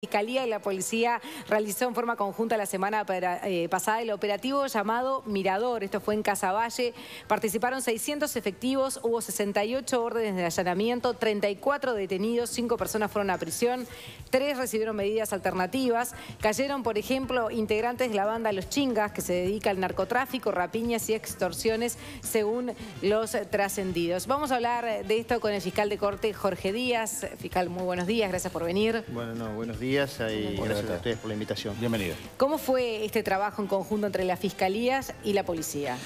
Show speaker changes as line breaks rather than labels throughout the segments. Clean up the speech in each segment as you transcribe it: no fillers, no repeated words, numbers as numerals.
Fiscalía y la policía realizó en forma conjunta la semana pasada el operativo llamado Mirador. Esto fue en Casaballe. Participaron 600 efectivos, hubo 68 órdenes de allanamiento, 34 detenidos, 5 personas fueron a prisión, 3 recibieron medidas alternativas. Cayeron, por ejemplo, integrantes de la banda Los Chingas, que se dedica al narcotráfico, rapiñas y extorsiones, según los trascendidos. Vamos a hablar de esto con el fiscal de corte, Jorge Díaz. Fiscal, muy buenos días, gracias por venir.
Bueno, buenos días y gracias a ustedes por la invitación.
Bienvenido.
¿Cómo fue este trabajo en conjunto entre las fiscalías y la policía?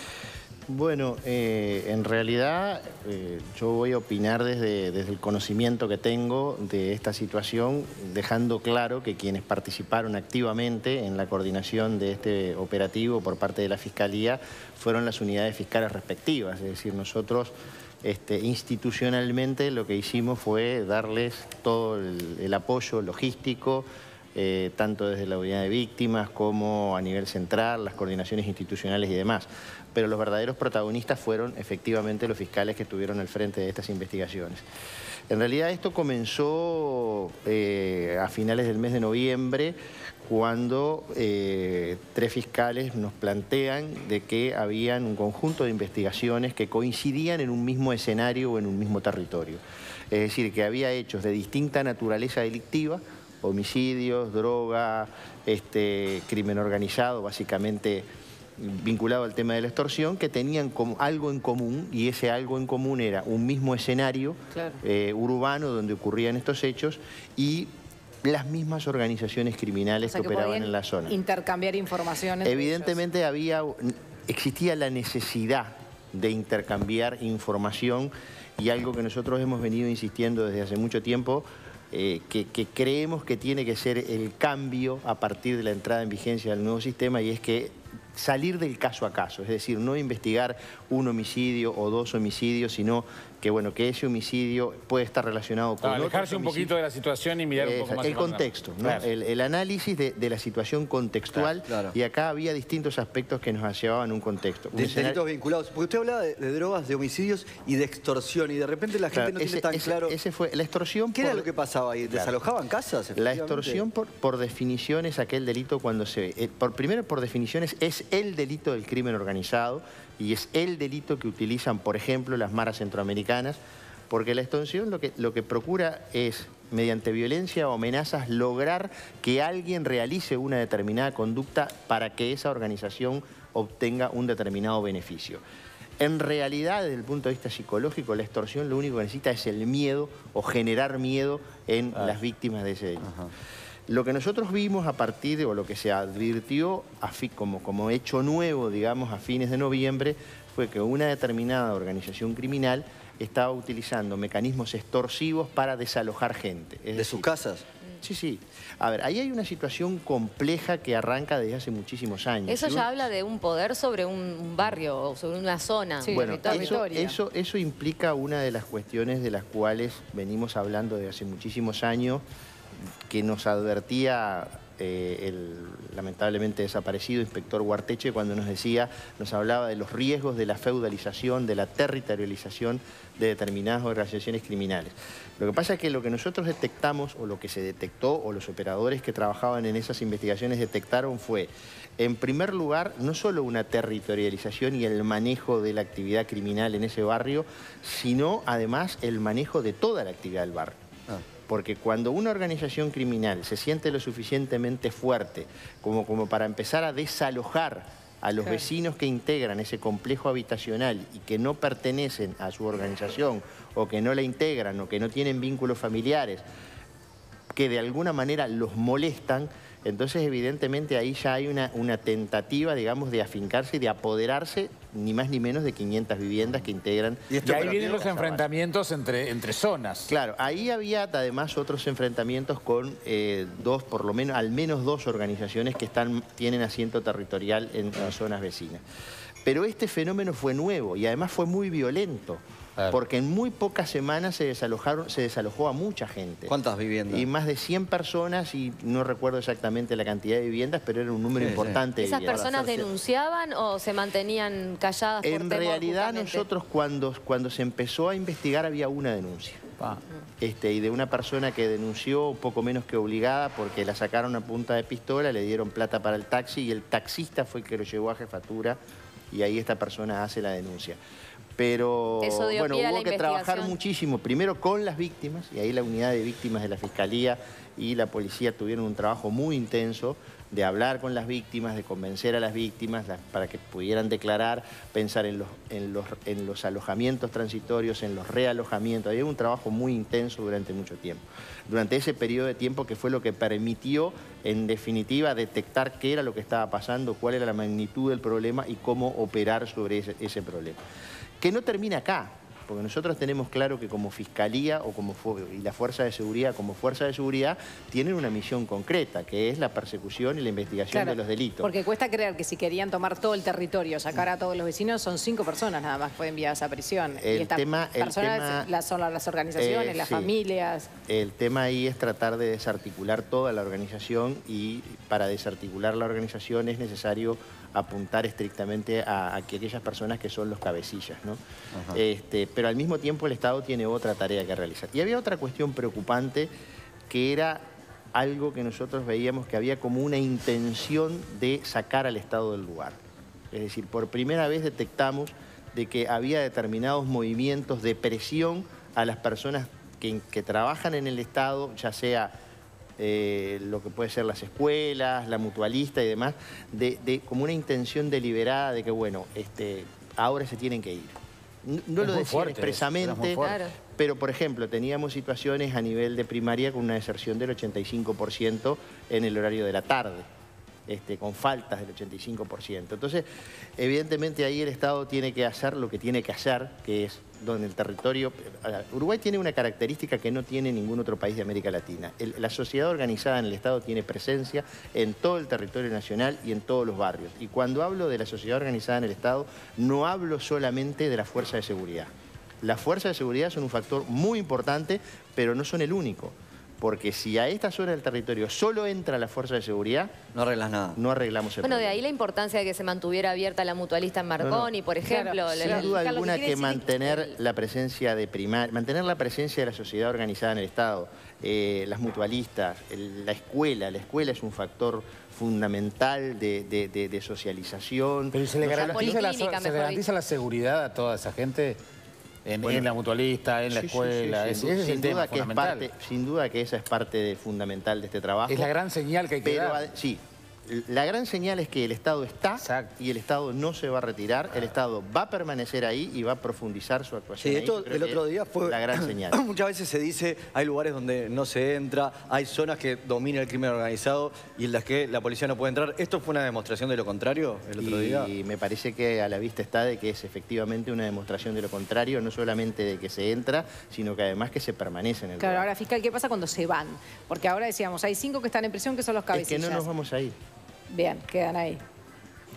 Bueno, en realidad yo voy a opinar desde el conocimiento que tengo de esta situación, dejando claro que quienes participaron activamente en la coordinación de este operativo por parte de la Fiscalía fueron las unidades fiscales respectivas. Es decir, nosotros institucionalmente lo que hicimos fue darles todo el apoyo logístico, tanto desde la unidad de víctimas como a nivel central, las coordinaciones institucionales y demás. Pero los verdaderos protagonistas fueron efectivamente los fiscales que estuvieron al frente de estas investigaciones. En realidad esto comenzó a finales del mes de noviembre, cuando 3 fiscales nos plantean de que habían un conjunto de investigaciones que coincidían en un mismo escenario o en un mismo territorio. Es decir, que había hechos de distinta naturaleza delictiva, homicidios, droga, crimen organizado, básicamente vinculado al tema de la extorsión, que tenían como algo en común, y ese algo en común era un mismo escenario urbano donde ocurrían estos hechos y las mismas organizaciones criminales que operaban en la zona.
Intercambiar informaciones.
Evidentemente existía la necesidad de intercambiar información, y algo que nosotros hemos venido insistiendo desde hace mucho tiempo, que creemos que tiene que ser el cambio a partir de la entrada en vigencia del nuevo sistema, y es que salir del caso a caso, es decir, no investigar un homicidio o 2 homicidios, sino que, bueno, que ese homicidio puede estar relacionado con
alejarse un poquito de la situación y mirar un poco más
el contexto, ¿no?
Claro.
El análisis de la situación contextual, claro. Y acá había distintos aspectos que nos llevaban a un contexto.
De delitos vinculados, porque usted hablaba de drogas, de homicidios y de extorsión, y de repente la gente no tiene tan claro...
Ese fue la extorsión.
¿Qué era lo que pasaba ahí? ¿Desalojaban casas?
La extorsión, por definición, es aquel delito cuando se... primero, por definiciones, es el delito del crimen organizado, y es el delito que utilizan, por ejemplo, las maras centroamericanas, porque la extorsión lo que procura es, mediante violencia o amenazas, lograr que alguien realice una determinada conducta para que esa organización obtenga un determinado beneficio. En realidad, desde el punto de vista psicológico, la extorsión lo único que necesita es el miedo o generar miedo en las víctimas de ese delito. Ajá. Lo que nosotros vimos a partir de, o lo que se advirtió como hecho nuevo, digamos, a fines de noviembre, fue que una determinada organización criminal estaba utilizando mecanismos extorsivos para desalojar gente.
¿De sus casas?
Sí, sí. A ver, ahí hay una situación compleja que arranca desde hace muchísimos años.
Eso ya habla de un poder sobre un barrio o sobre una zona.
Sí,
bueno, eso implica una de las cuestiones de las cuales venimos hablando desde hace muchísimos años, que nos advertía el lamentablemente desaparecido inspector Guarteche cuando nos hablaba de los riesgos de la feudalización, de la territorialización de determinadas organizaciones criminales. Lo que pasa es que lo que nosotros detectamos, o lo que se detectó, o los operadores que trabajaban en esas investigaciones detectaron, fue, en primer lugar, no solo una territorialización y el manejo de la actividad criminal en ese barrio, sino además el manejo de toda la actividad del barrio. Porque cuando una organización criminal se siente lo suficientemente fuerte como para empezar a desalojar a los vecinos que integran ese complejo habitacional y que no pertenecen a su organización, o que no la integran, o que no tienen vínculos familiares, que de alguna manera los molestan, entonces evidentemente ahí ya hay una tentativa, digamos, de afincarse y de apoderarse ni más ni menos de 500 viviendas que integran.
Y ahí vienen los enfrentamientos entre zonas.
Claro, ahí había además otros enfrentamientos con por lo menos, al menos 2 organizaciones que tienen asiento territorial en zonas vecinas. Pero este fenómeno fue nuevo y además fue muy violento. Porque en muy pocas semanas se desalojó a mucha gente.
¿Cuántas viviendas?
Y más de 100 personas, y no recuerdo exactamente la cantidad de viviendas, pero era un número importante.
¿Esas personas denunciaban o se mantenían calladas por temor?
En realidad nosotros cuando se empezó a investigar había una denuncia. y de una persona que denunció un poco menos que obligada porque la sacaron a punta de pistola, le dieron plata para el taxi y el taxista fue el que lo llevó a jefatura y ahí esta persona hace la denuncia. Pero bueno, hubo que trabajar muchísimo, primero con las víctimas, y ahí la unidad de víctimas de la Fiscalía y la policía tuvieron un trabajo muy intenso de hablar con las víctimas, de convencer a las víctimas para que pudieran declarar, pensar en los alojamientos transitorios, en los realojamientos. Había un trabajo muy intenso durante mucho tiempo. Durante ese periodo de tiempo que fue lo que permitió, en definitiva, detectar qué era lo que estaba pasando, cuál era la magnitud del problema y cómo operar sobre ese problema. Que no termina acá, porque nosotros tenemos claro que como Fiscalía y la Fuerza de Seguridad como Fuerza de Seguridad tienen una misión concreta, que es la persecución y la investigación de los delitos.
Porque cuesta creer que si querían tomar todo el territorio, sacar a todos los vecinos, son 5 personas nada más que fue enviadas a prisión. Y estas personas son las organizaciones, las familias. El
tema ahí es tratar de desarticular toda la organización y para desarticular la organización es necesario apuntar estrictamente a aquellas personas que son los cabecillas, ¿no? Pero al mismo tiempo el Estado tiene otra tarea que realizar. Y había otra cuestión preocupante que era algo que nosotros veíamos que había como una intención de sacar al Estado del lugar. Es decir, por primera vez detectamos de que había determinados movimientos de presión a las personas que trabajan en el Estado, ya sea lo que puede ser las escuelas, la mutualista y demás, como una intención deliberada de que, bueno, ahora se tienen que ir. No lo decían expresamente, pero, por ejemplo, teníamos situaciones a nivel de primaria con una deserción del 85% en el horario de la tarde. Con faltas del 85%. Entonces, evidentemente ahí el Estado tiene que hacer lo que tiene que hacer, que es donde el territorio... Uruguay tiene una característica que no tiene ningún otro país de América Latina. La sociedad organizada en el Estado tiene presencia en todo el territorio nacional y en todos los barrios. Y cuando hablo de la sociedad organizada en el Estado, no hablo solamente de la fuerza de seguridad. Las fuerzas de seguridad son un factor muy importante, pero no son el único. Porque si a esta zona del territorio solo entra la fuerza de seguridad...
No arreglas nada.
No arreglamos el problema.
De ahí la importancia de que se mantuviera abierta la mutualista en Marconi, por ejemplo.
Sin duda alguna que mantener la presencia de mantener la presencia de la sociedad organizada en el Estado, las mutualistas, la escuela es un factor fundamental de socialización.
Pero ¿se le garantiza la seguridad a toda esa gente? En la mutualista, en la escuela, ese es el tema fundamental.
Sin duda que esa es parte fundamental de este trabajo.
Es la gran señal que hay que dar.
Sí, la gran señal es que el Estado está y el Estado no se va a retirar, el Estado va a permanecer ahí y va a profundizar su actuación.
Sí, esto del otro día fue
la gran señal.
Muchas veces se dice, hay lugares donde no se entra, hay zonas que domina el crimen organizado y en las que la policía no puede entrar. ¿Esto fue una demostración de lo contrario el otro día?
Y me parece que a la vista está de que es efectivamente una demostración de lo contrario, no solamente de que se entra, sino que además que se permanece en el lugar.
Ahora, fiscal, ¿qué pasa cuando se van? Porque ahora decíamos, hay 5 que están en prisión que son los cabecillas.
Es que no nos vamos a ir.
Bien, quedan ahí.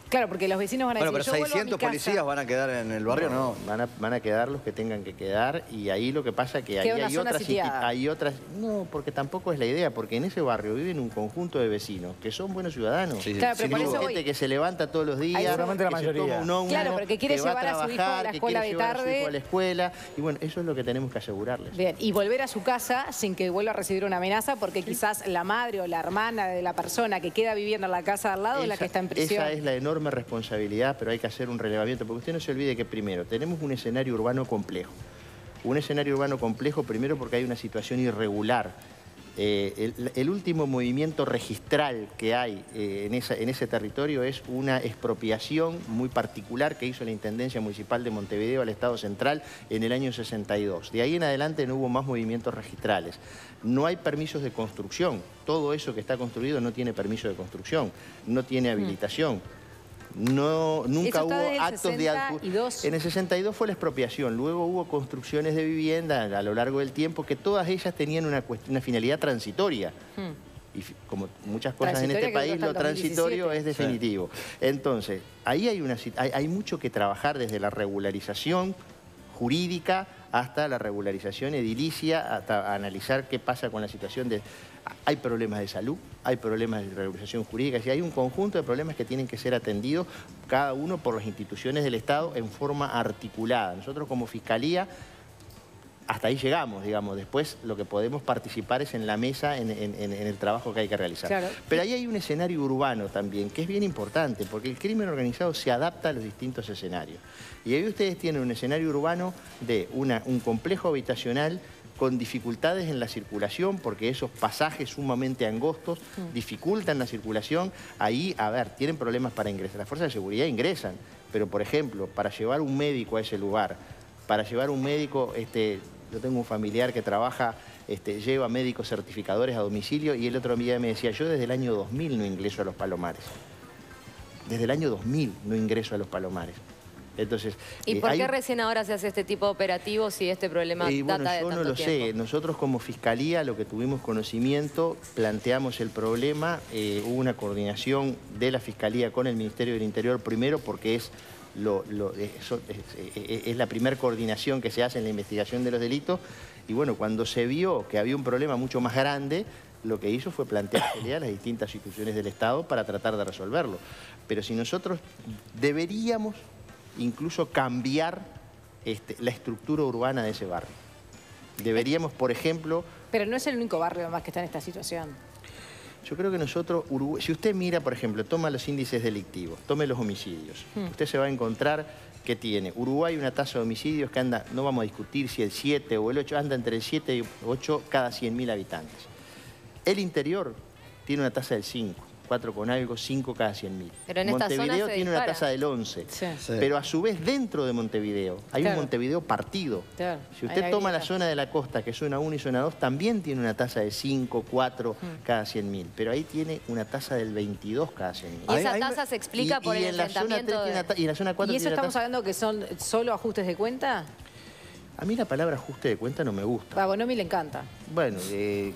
Claro, porque los vecinos van a decir,
pero 600 policías van a quedar en el barrio, ¿no?
Van a quedar los que tengan que quedar y ahí lo que pasa es que ahí hay otras... No, porque tampoco es la idea, porque en ese barrio viven un conjunto de vecinos que son buenos ciudadanos.
Claro, pero por eso
gente que se levanta todos los días,
seguramente la mayoría.
Se toma un ómnibus,
claro, pero que quiere llevar a su hijo a la escuela de tarde.
A la escuela, y bueno, eso es lo que tenemos que asegurarles.
Bien, y volver a su casa sin que vuelva a recibir una amenaza, porque quizás la madre o la hermana de la persona que queda viviendo en la casa de al lado es la que está en prisión.
Esa es la enorme responsabilidad, pero hay que hacer un relevamiento, porque usted no se olvide que primero tenemos un escenario urbano complejo. Un escenario urbano complejo primero porque hay una situación irregular. El último movimiento registral que hay en ese territorio es una expropiación muy particular que hizo la Intendencia Municipal de Montevideo al Estado Central en el año 62. De ahí en adelante no hubo más movimientos registrales. No hay permisos de construcción. Todo eso que está construido no tiene permiso de construcción, no tiene habilitación. Nunca hubo actos de... En el 62 fue la expropiación, luego hubo construcciones de vivienda a lo largo del tiempo que todas ellas tenían una finalidad transitoria. Y como muchas cosas en este país, lo transitorio es definitivo. Entonces, ahí hay mucho que trabajar desde la regularización jurídica hasta la regularización edilicia, hasta analizar qué pasa con la situación de... Hay problemas de salud, hay problemas de regularización jurídica, y hay un conjunto de problemas que tienen que ser atendidos cada uno por las instituciones del Estado en forma articulada. Nosotros como Fiscalía hasta ahí llegamos, digamos. Después lo que podemos participar es en la mesa, en el trabajo que hay que realizar. Claro. Pero ahí hay un escenario urbano también, que es bien importante, porque el crimen organizado se adapta a los distintos escenarios. Y ahí ustedes tienen un escenario urbano de un complejo habitacional con dificultades en la circulación, porque esos pasajes sumamente angostos dificultan la circulación. Ahí, a ver, tienen problemas para ingresar. Las fuerzas de seguridad ingresan, pero, por ejemplo, para llevar un médico a ese lugar, para llevar un médico, yo tengo un familiar que trabaja, lleva médicos certificadores a domicilio, y el otro día me decía, yo desde el año 2000 no ingreso a Los Palomares. Desde el año 2000 no ingreso a Los Palomares. Entonces,
¿y por qué recién ahora se hace este tipo de operativos si este problema data de tanto tiempo? Yo no lo sé. Nosotros como Fiscalía, lo que tuvimos conocimiento, planteamos el problema, hubo una coordinación de la Fiscalía con el Ministerio del Interior primero, porque es la primera coordinación que se hace en la investigación de los delitos, y bueno, cuando se vio que había un problema mucho más grande, lo que hizo fue plantear a las distintas instituciones del Estado para tratar de resolverlo. Pero si nosotros deberíamos incluso cambiar la estructura urbana de ese barrio. Deberíamos, por ejemplo...
Pero no es el único barrio además que está en esta situación.
Yo creo que nosotros, si usted mira, por ejemplo, toma los índices delictivos, tome los homicidios, usted se va a encontrar que tiene Uruguay una tasa de homicidios que anda, no vamos a discutir si el 7 o el 8, anda entre el 7 y 8 cada 100.000 habitantes. El interior tiene una tasa del 5. 4 con algo, 5 cada 100.000.
Pero en
Montevideo tiene una tasa del 11.
Sí.
Pero a su vez dentro de Montevideo hay un Montevideo partido.
Claro.
Si usted toma la zona de la costa, que es zona 1 y zona 2, también tiene una tasa de 5, 4 cada 100.000. Pero ahí tiene una tasa del 22 cada 100.000.
¿Y esa tasa se explica por el enfrentamiento
y en la zona 4
¿Y eso estamos hablando que son solo ajustes de cuenta?
A mí la palabra ajuste de cuenta no me gusta.
A Bonomi le encanta.
Bueno,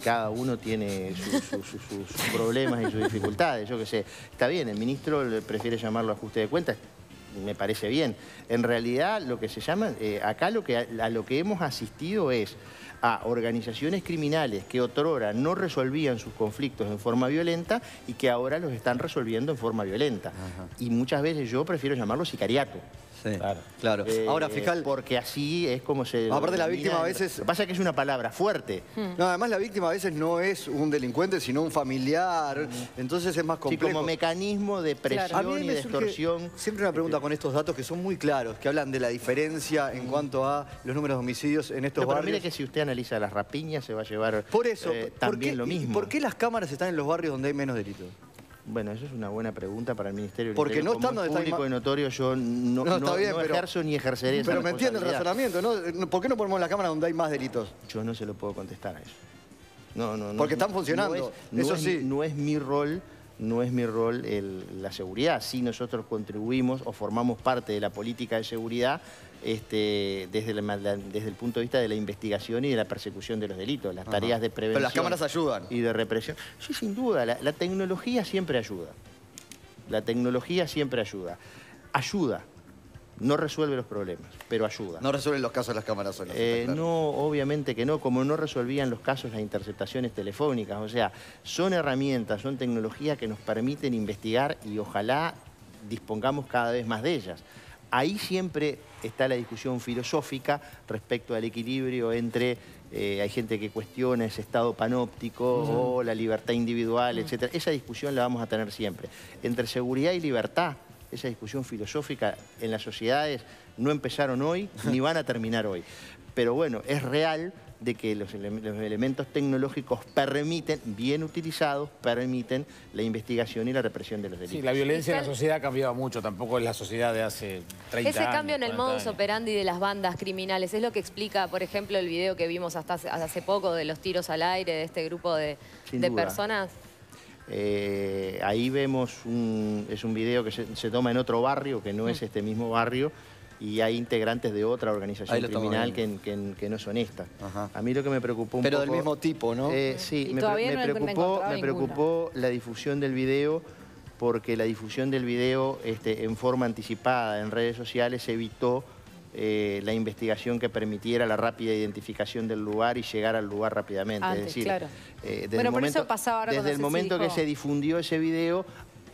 cada uno tiene sus problemas y sus dificultades, yo qué sé. Está bien, el ministro prefiere llamarlo ajuste de cuentas, me parece bien. En realidad, lo que se llama, acá a lo que hemos asistido es a organizaciones criminales que otrora no resolvían sus conflictos en forma violenta y que ahora los están resolviendo en forma violenta. Ajá. Y muchas veces yo prefiero llamarlo sicariato.
Sí, claro. Ahora, fiscal...
Porque así es como se...
Aparte, la víctima a veces...
Lo que pasa es que es una palabra fuerte.
No, además la víctima a veces no es un delincuente, sino un familiar. Entonces es más complejo.
Sí, como mecanismo de presión y de extorsión.
Siempre una pregunta con estos datos que son muy claros, que hablan de la diferencia en cuanto a los números de homicidios en estos barrios.
Pero mire que si usted analiza las rapiñas, se va a llevar
por eso,
también lo mismo.
¿Por qué las cámaras están en los barrios donde hay menos delitos?
Bueno, eso es una buena pregunta para el Ministerio del
Porque
Interior.
no estando
como público y notorio, yo no ejerzo ni ejerceré esa
Pero me entiende el razonamiento, ¿no? ¿Por qué no ponemos la cámara donde hay más delitos?
Yo no se lo puedo contestar a eso. No.
Porque están funcionando, eso sí.
No es mi rol la seguridad. Sí, nosotros contribuimos o formamos parte de la política de seguridad desde el punto de vista de la investigación y de la persecución de los delitos, las tareas de prevención.
Pero las cámaras ayudan.
Y de represión. Sí, sin duda, la tecnología siempre ayuda. La tecnología siempre ayuda. Ayuda. No resuelve los problemas, pero ayuda.
¿No resuelven los casos las cámaras solas? Claro.
No, obviamente que no, como no resolvían los casos las interceptaciones telefónicas. O sea, son herramientas, son tecnologías que nos permiten investigar y ojalá dispongamos cada vez más de ellas. Ahí siempre está la discusión filosófica respecto al equilibrio entre... hay gente que cuestiona ese estado panóptico o la libertad individual, etc. Esa discusión la vamos a tener siempre. Entre seguridad y libertad, esa discusión filosófica en las sociedades no empezaron hoy ni van a terminar hoy. Pero bueno, es real de que los elementos tecnológicos permiten, bien utilizados, permiten la investigación y la represión de los delitos.
Sí, la violencia en la sociedad ha cambiado mucho, tampoco es la sociedad de hace 30 años.
Ese cambio en el modus operandi de las bandas criminales es lo que explica, por ejemplo, el video que vimos hasta hace poco de los tiros al aire de este grupo de personas.
Ahí vemos, es un video que se toma en otro barrio, que no es este mismo barrio, y hay integrantes de otra organización criminal que no son estas. A mí lo que me preocupó un poco...
Pero del mismo tipo, ¿no?
Sí, me preocupó la difusión del video, porque la difusión del video en forma anticipada en redes sociales evitó la investigación que permitiera la rápida identificación del lugar y llegar al lugar rápidamente.
Antes,
es decir,
claro.
desde el momento que se difundió ese video,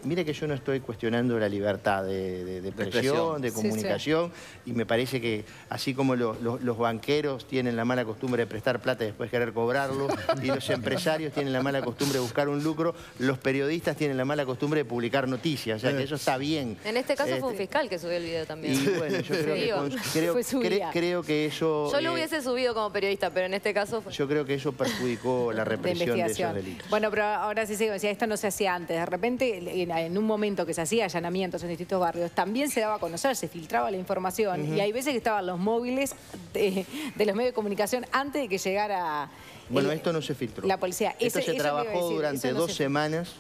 mire que yo no estoy cuestionando la libertad de expresión, de comunicación, y me parece que así como los banqueros tienen la mala costumbre de prestar plata y después querer cobrarlo, y los empresarios tienen la mala costumbre de buscar un lucro, los periodistas tienen la mala costumbre de publicar noticias, o sea que eso está bien.
En este caso fue un fiscal que subió el video también.
Y bueno, yo creo que eso...
Yo lo hubiese subido como periodista, pero en este caso fue...
Yo creo que eso perjudicó la represión de esos delitos.
Bueno, pero ahora sí se decía, esto no se hacía antes. De repente, en un momento que se hacía allanamientos en distintos barrios, también se daba a conocer, se filtraba la información, y hay veces que estaban los móviles de los medios de comunicación antes de que llegara...
Bueno, esto no se filtró.
La policía.
Esto se trabajó durante 2 semanas,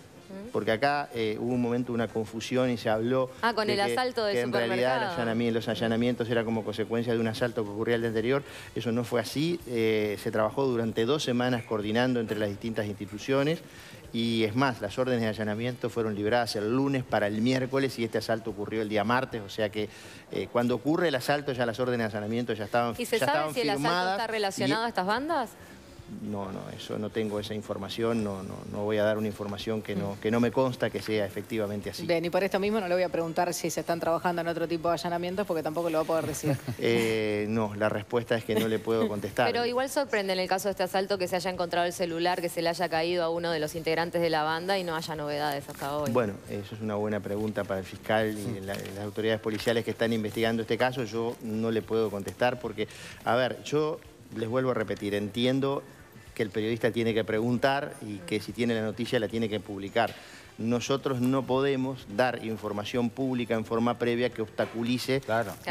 porque acá hubo un momento una confusión y se habló...
con el asalto del supermercado.
En realidad los allanamientos era como consecuencia de un asalto que ocurría el día anterior. Eso no fue así. Se trabajó durante 2 semanas coordinando entre las distintas instituciones. Y es más, las órdenes de allanamiento fueron libradas el lunes para el miércoles y este asalto ocurrió el día martes. O sea que cuando ocurre el asalto ya las órdenes de allanamiento ya estaban firmadas.
¿Y se sabe si el asalto está relacionado a estas bandas?
No, eso no tengo esa información, no voy a dar una información que no me consta que sea efectivamente así.
Bien, y por esto mismo no le voy a preguntar si se están trabajando en otro tipo de allanamientos porque tampoco lo va a poder decir.
No, la respuesta es que no le puedo contestar.
Pero igual sorprende en el caso de este asalto que se haya encontrado el celular, que se le haya caído a uno de los integrantes de la banda y no haya novedades hasta hoy.
Bueno, eso es una buena pregunta para el fiscal y las autoridades policiales que están investigando este caso. Yo no le puedo contestar porque, a ver, yo les vuelvo a repetir, entiendo que el periodista tiene que preguntar y que si tiene la noticia la tiene que publicar. Nosotros no podemos dar información pública en forma previa que obstaculice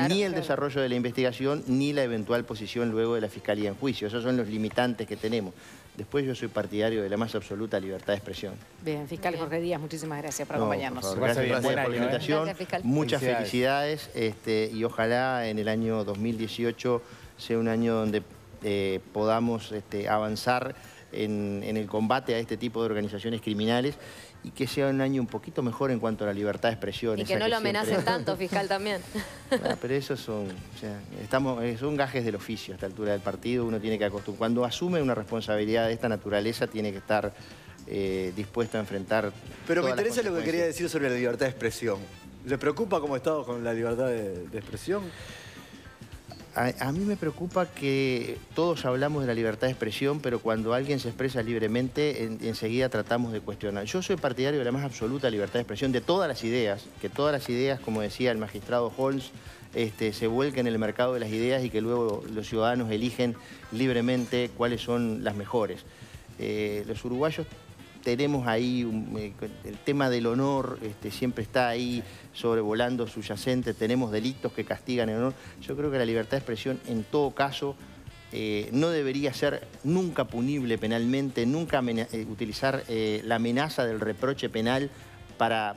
ni el desarrollo de la investigación ni la eventual posición luego de la Fiscalía en juicio. Esos son los limitantes que tenemos. Después yo soy partidario de la más absoluta libertad de expresión.
Bien, fiscal Jorge Díaz, muchísimas gracias por acompañarnos.
Por favor, gracias por la invitación. Muchas felicidades y ojalá en el año 2018 sea un año donde podamos avanzar en el combate a este tipo de organizaciones criminales y que sea un año un poquito mejor en cuanto a la libertad de expresión.
Y que no lo amenacen tanto, fiscal, también.
Pero esos son, son gajes del oficio a esta altura del partido. Uno tiene que acostumbrar. Cuando asume una responsabilidad de esta naturaleza, tiene que estar dispuesto a enfrentar.
Pero me interesa lo que quería decir sobre la libertad de expresión. ¿Le preocupa cómo estamos con la libertad de expresión?
A mí me preocupa que todos hablamos de la libertad de expresión, pero cuando alguien se expresa libremente, enseguida tratamos de cuestionar. Yo soy partidario de la más absoluta libertad de expresión de todas las ideas, que todas las ideas, como decía el magistrado Holmes, se vuelquen en el mercado de las ideas y que luego los ciudadanos eligen libremente cuáles son las mejores. Los uruguayos tenemos ahí el tema del honor, siempre está ahí sobrevolando subyacente, tenemos delitos que castigan el honor. Yo creo que la libertad de expresión en todo caso no debería ser nunca punible penalmente, nunca utilizar la amenaza del reproche penal para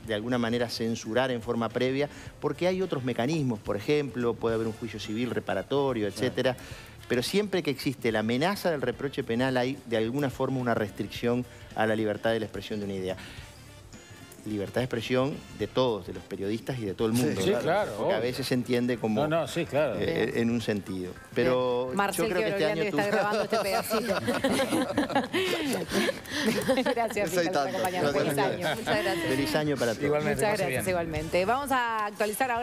de alguna manera censurar en forma previa, porque hay otros mecanismos, por ejemplo, puede haber un juicio civil reparatorio, etcétera. Pero siempre que existe la amenaza del reproche penal hay de alguna forma una restricción a la libertad de la expresión de una idea. Libertad de expresión de todos, de los periodistas y de todo el mundo.
Sí, claro.
Porque a veces se entiende como en un sentido. Pero
Marcel,
yo creo que este año
está grabando este pedacito. Gracias, fiscal, por acompañarnos. Feliz año. Muchas gracias.
Feliz año para todos.
Muchas gracias, igualmente. Vamos a actualizar ahora.